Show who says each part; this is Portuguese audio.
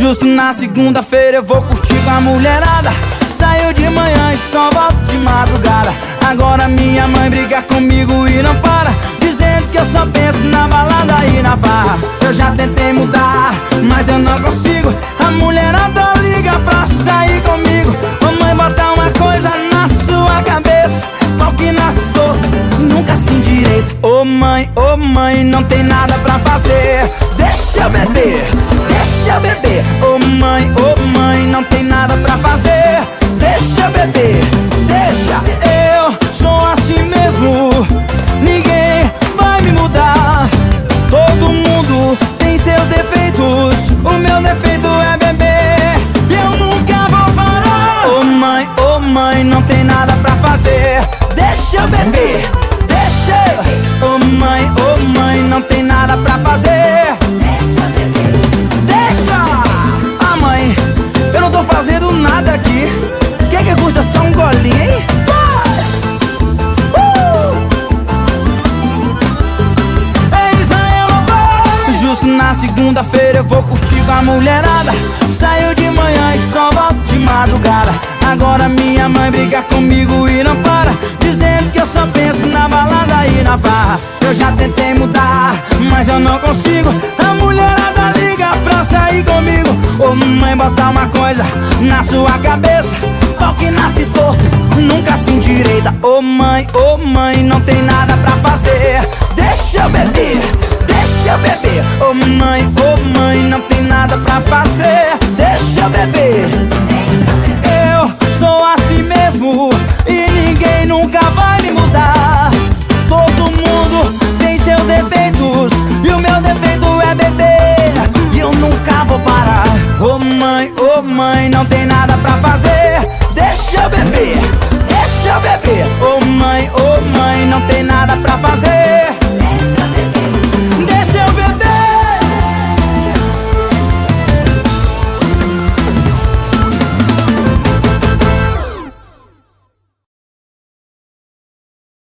Speaker 1: Justo na segunda-feira eu vou curtir com a mulherada. Saio de manhã e só volto de madrugada. Agora minha mãe briga comigo e não para, dizendo que eu só penso na balada e na farra. Eu já tentei mudar, mas eu não consigo. A mulherada liga pra sair comigo. Ô mãe, bota uma coisa na sua cabeça, pau que nasce torto, nunca se endireita. Ô mãe, não tem nada pra fazer, deixa eu beber, deixa eu beber. Ô mãe, não tem nada pra fazer, deixa eu beber, deixa. Eu sou assim mesmo, ninguém vai me mudar. Todo mundo tem seus defeitos, o meu defeito é beber e eu nunca vou parar. Ô mãe, não tem nada pra fazer, deixa eu beber, deixa eu. Ô mãe, não tem nada pra fazer, deixa eu beber, deixa. Ah mãe, eu não tô fazendo nada aqui. Quem que custa só um golinho, hein? Na segunda-feira eu vou curtir com a mulherada. Saio de manhã e só volto de madrugada. Agora minha mãe briga comigo e não para, dizendo que eu só penso na balada e na farra. Eu já tentei mudar, mas eu não consigo. A mulherada liga pra sair comigo. Ô mãe, bota uma coisa na sua cabeça, pau que nasce torto, nunca se endireita. Ô mãe, não tem nada pra fazer, deixa eu beber, deixa eu beber. Ô mãe, não tem nada pra fazer, deixa eu beber. Eu sou assim mesmo e ninguém nunca vai me mudar. Todo mundo tem seus defeitos e o meu defeito é beber e eu nunca vou parar. Ô mãe, não tem nada pra fazer, deixa eu beber, deixa eu beber. Ô mãe, não tem nada pra fazer,